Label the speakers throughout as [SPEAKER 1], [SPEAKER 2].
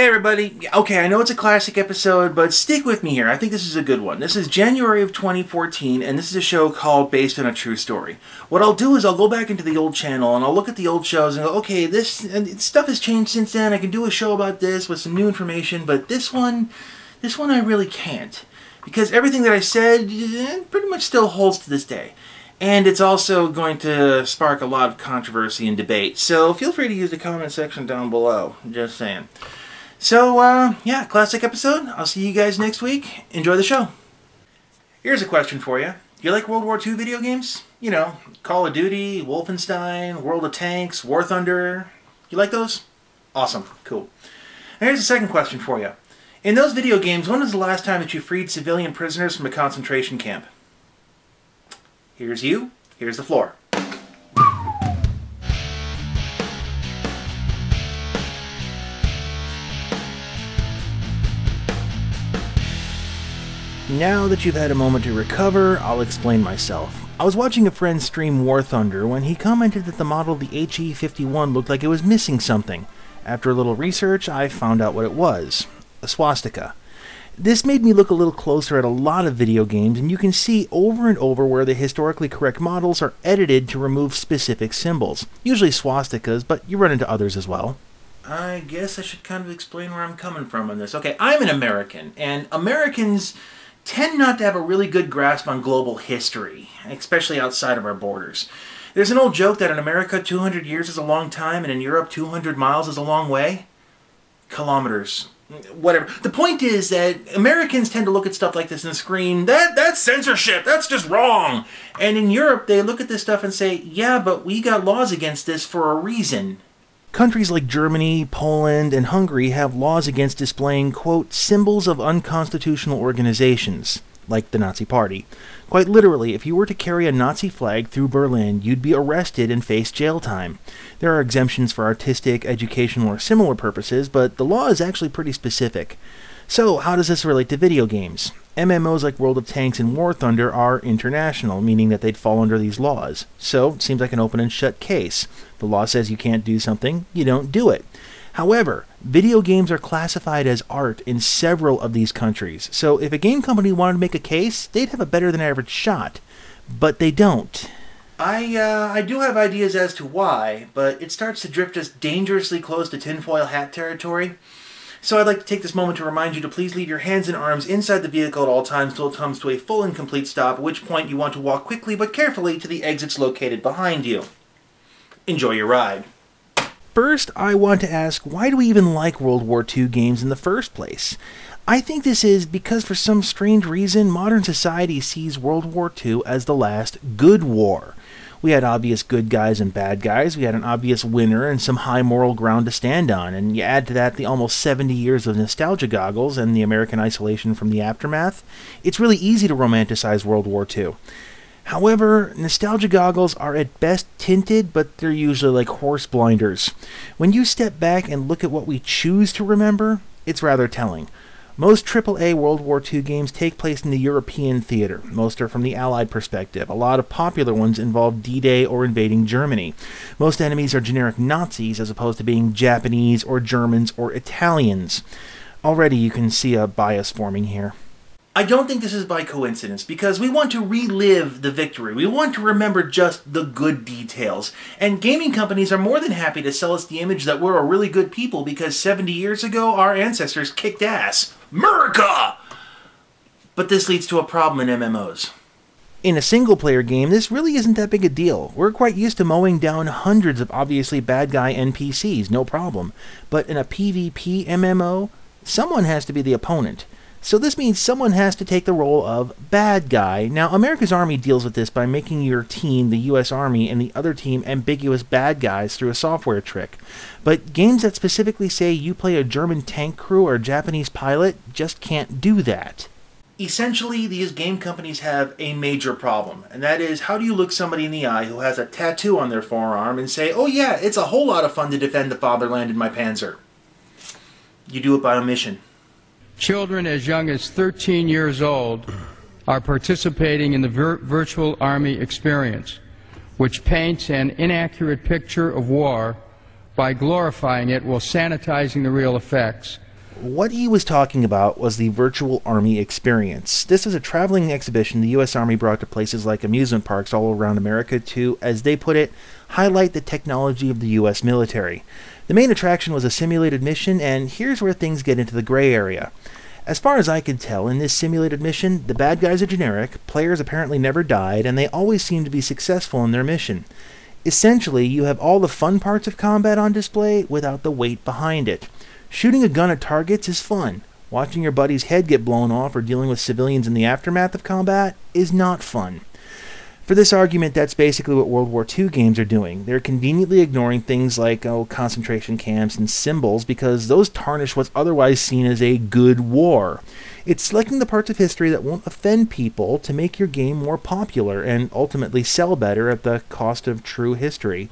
[SPEAKER 1] Hey everybody, okay, I know it's a classic episode, but stick with me here. I think this is a good one. This is January of 2014, and this is a show called Based on a True Story. What I'll do is I'll go back into the old channel, and I'll look at the old shows and go, okay, this stuff has changed since then. I can do a show about this with some new information, but this one I really can't. Because everything that I said pretty much still holds to this day. And it's also going to spark a lot of controversy and debate, so feel free to use the comment section down below. Just saying. So, yeah, classic episode. I'll see you guys next week. Enjoy the show. Here's a question for you. Do you like World War II video games? You know, Call of Duty, Wolfenstein, World of Tanks, War Thunder. You like those? Awesome. Cool. And here's a second question for you. In those video games, when was the last time that you freed civilian prisoners from a concentration camp? Here's you. Here's the floor. Now that you've had a moment to recover, I'll explain myself. I was watching a friend stream War Thunder when he commented that the model of the HE-51 looked like it was missing something. After a little research, I found out what it was. A swastika. This made me look a little closer at a lot of video games, and you can see over and over where the historically correct models are edited to remove specific symbols. Usually swastikas, but you run into others as well. I guess I should kind of explain where I'm coming from on this. Okay, I'm an American, and Americans tend not to have a really good grasp on global history, especially outside of our borders. There's an old joke that in America 200 years is a long time and in Europe 200 miles is a long way. Kilometers. Whatever. The point is that Americans tend to look at stuff like this and scream, that's censorship, that's just wrong. And in Europe they look at this stuff and say, yeah, but we got laws against this for a reason. Countries like Germany, Poland, and Hungary have laws against displaying, quote, symbols of unconstitutional organizations, like the Nazi Party. Quite literally, if you were to carry a Nazi flag through Berlin, you'd be arrested and face jail time. There are exemptions for artistic, educational, or similar purposes, but the law is actually pretty specific. So, how does this relate to video games? MMOs like World of Tanks and War Thunder are international, meaning that they'd fall under these laws. So, it seems like an open and shut case. The law says you can't do something, you don't do it. However, video games are classified as art in several of these countries, so if a game company wanted to make a case, they'd have a better than average shot. But they don't. I do have ideas as to why, but it starts to drift us dangerously close to tinfoil hat territory. So I'd like to take this moment to remind you to please leave your hands and arms inside the vehicle at all times till it comes to a full and complete stop, at which point you want to walk quickly but carefully to the exits located behind you. Enjoy your ride. First, I want to ask, why do we even like World War II games in the first place? I think this is because for some strange reason, modern society sees World War II as the last good war. We had obvious good guys and bad guys, we had an obvious winner and some high moral ground to stand on, and you add to that the almost 70 years of nostalgia goggles and the American isolation from the aftermath, it's really easy to romanticize World War II. However, nostalgia goggles are at best tinted, but they're usually like horse blinders. When you step back and look at what we choose to remember, it's rather telling. Most AAA World War II games take place in the European theater. Most are from the Allied perspective. A lot of popular ones involve D-Day or invading Germany. Most enemies are generic Nazis as opposed to being Japanese or Germans or Italians. Already you can see a bias forming here. I don't think this is by coincidence, because we want to relive the victory. We want to remember just the good details. And gaming companies are more than happy to sell us the image that we're a really good people because 70 years ago our ancestors kicked ass. America! But this leads to a problem in MMOs. In a single-player game, this really isn't that big a deal. We're quite used to mowing down hundreds of obviously bad guy NPCs, no problem. But in a PvP MMO, someone has to be the opponent. So this means someone has to take the role of bad guy. Now, America's Army deals with this by making your team the US Army and the other team ambiguous bad guys through a software trick. But games that specifically say you play a German tank crew or a Japanese pilot just can't do that. Essentially, these game companies have a major problem, and that is, how do you look somebody in the eye who has a tattoo on their forearm and say, oh yeah, it's a whole lot of fun to defend the fatherland in my panzer? You do it by omission.
[SPEAKER 2] Children as young as 13 years old are participating in the virtual army experience, which paints an inaccurate picture of war by glorifying it while sanitizing the real effects
[SPEAKER 1] What he was talking about was the Virtual Army Experience. This is a traveling exhibition the U.S. Army brought to places like amusement parks all around America to, as they put it, highlight the technology of the U.S. military. The main attraction was a simulated mission, and here's where things get into the gray area. As far as I could tell, in this simulated mission, the bad guys are generic, players apparently never died, and they always seem to be successful in their mission. Essentially, you have all the fun parts of combat on display without the weight behind it. Shooting a gun at targets is fun. Watching your buddy's head get blown off or dealing with civilians in the aftermath of combat is not fun. For this argument, that's basically what World War II games are doing. They're conveniently ignoring things like concentration camps and symbols because those tarnish what's otherwise seen as a good war. It's selecting the parts of history that won't offend people to make your game more popular and ultimately sell better at the cost of true history.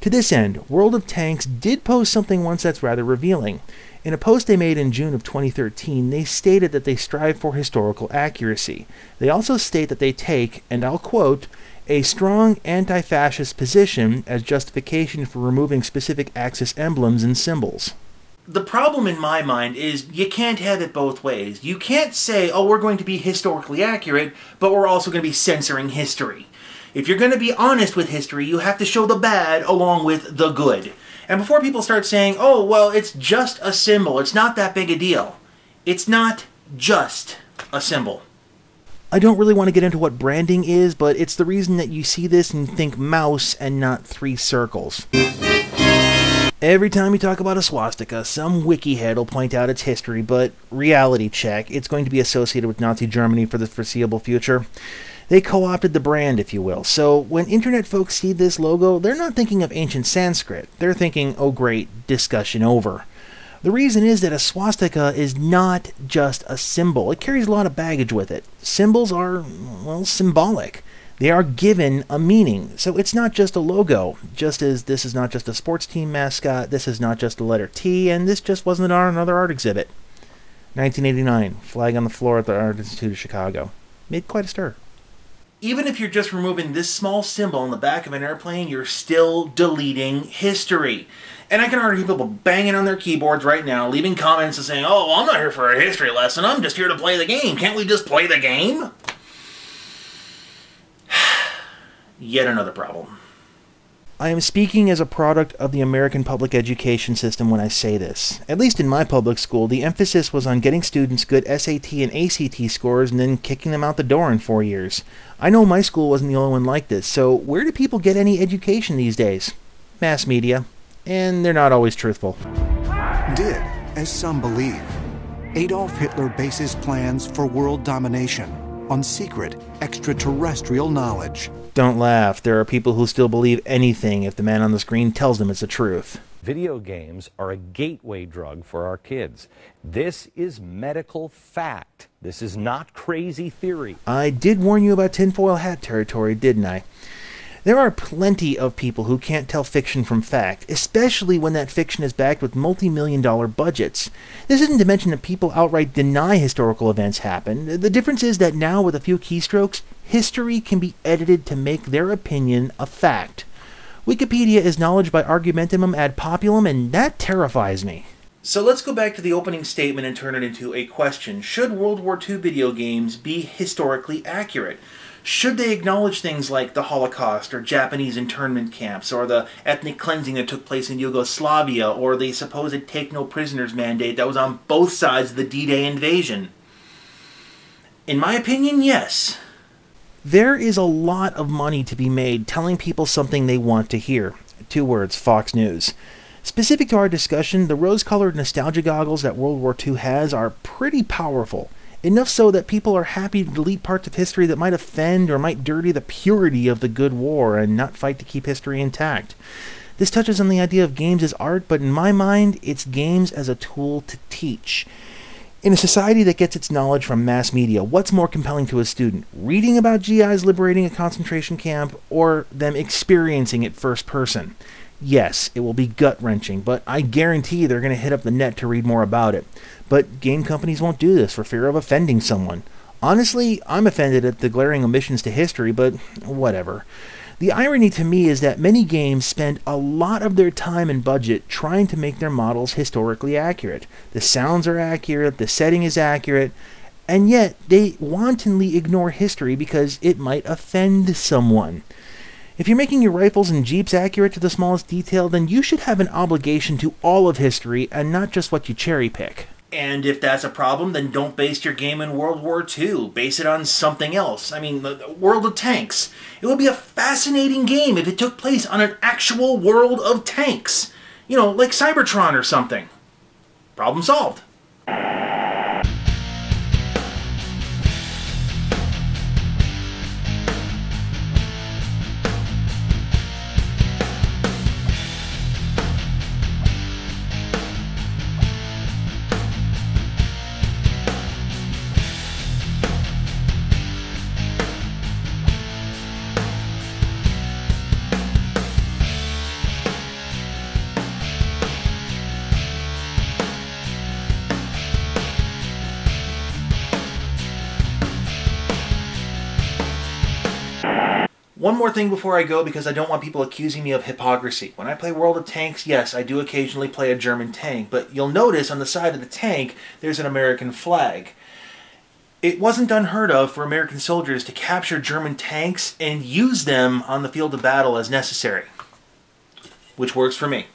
[SPEAKER 1] To this end, World of Tanks did post something once that's rather revealing. In a post they made in June of 2013, they stated that they strive for historical accuracy. They also state that they take, and I'll quote, a strong anti-fascist position as justification for removing specific Axis emblems and symbols. The problem in my mind is you can't have it both ways. You can't say, oh, we're going to be historically accurate, but we're also going to be censoring history. If you're going to be honest with history, you have to show the bad along with the good. And before people start saying, oh, well, it's just a symbol, it's not that big a deal. It's not just a symbol. I don't really want to get into what branding is, but it's the reason that you see this and think mouse and not 3 circles. Every time you talk about a swastika, some wiki head will point out its history, but reality check, it's going to be associated with Nazi Germany for the foreseeable future. They co-opted the brand, if you will. So when internet folks see this logo, they're not thinking of ancient Sanskrit. They're thinking, oh great, discussion over. The reason is that a swastika is not just a symbol. It carries a lot of baggage with it. Symbols are, well, symbolic. They are given a meaning. So it's not just a logo. Just as this is not just a sports team mascot, this is not just a letter T, and this just wasn't another art exhibit. 1989, flag on the floor at the Art Institute of Chicago. Made quite a stir. Even if you're just removing this small symbol on the back of an airplane, you're still deleting history. And I can already hear people banging on their keyboards right now, leaving comments and saying, oh, I'm not here for a history lesson, I'm just here to play the game. Can't we just play the game? Yet another problem. I am speaking as a product of the American public education system when I say this. At least in my public school, the emphasis was on getting students good SAT and ACT scores and then kicking them out the door in 4 years. I know my school wasn't the only one like this, so where do people get any education these days? Mass media. And they're not always truthful.
[SPEAKER 3] Did, as some believe, Adolf Hitler base his plans for world domination on secret extraterrestrial knowledge?
[SPEAKER 1] Don't laugh. There are people who still believe anything if the man on the screen tells them it's the truth.
[SPEAKER 4] Video games are a gateway drug for our kids. This is medical fact. This is not crazy theory.
[SPEAKER 1] I did warn you about tinfoil hat territory, didn't I? There are plenty of people who can't tell fiction from fact, especially when that fiction is backed with multi-million-dollar budgets. This isn't to mention that people outright deny historical events happen. The difference is that now, with a few keystrokes, history can be edited to make their opinion a fact. Wikipedia is knowledge by argumentum ad populum, and that terrifies me. So let's go back to the opening statement and turn it into a question. Should World War II video games be historically accurate? Should they acknowledge things like the Holocaust, or Japanese internment camps, or the ethnic cleansing that took place in Yugoslavia, or the supposed take-no-prisoners mandate that was on both sides of the D-Day invasion? In my opinion, yes. There is a lot of money to be made telling people something they want to hear. 2 words, Fox News. Specific to our discussion, the rose-colored nostalgia goggles that World War II has are pretty powerful. Enough so that people are happy to delete parts of history that might offend or might dirty the purity of the good war and not fight to keep history intact. This touches on the idea of games as art, but in my mind, it's games as a tool to teach. In a society that gets its knowledge from mass media, what's more compelling to a student? Reading about GIs liberating a concentration camp, or them experiencing it first person? Yes, it will be gut-wrenching, but I guarantee they're going to hit up the net to read more about it. But game companies won't do this for fear of offending someone. Honestly, I'm offended at the glaring omissions to history, but whatever. The irony to me is that many games spend a lot of their time and budget trying to make their models historically accurate. The sounds are accurate, the setting is accurate, and yet they wantonly ignore history because it might offend someone. If you're making your rifles and jeeps accurate to the smallest detail, then you should have an obligation to all of history and not just what you cherry pick. And if that's a problem, then don't base your game in World War II. Base it on something else. I mean, the World of Tanks. It would be a fascinating game if it took place on an actual world of tanks. You know, like Cybertron or something. Problem solved. One more thing before I go, because I don't want people accusing me of hypocrisy. When I play World of Tanks, yes, I do occasionally play a German tank, but you'll notice on the side of the tank, there's an American flag. It wasn't unheard of for American soldiers to capture German tanks and use them on the field of battle as necessary. Which works for me.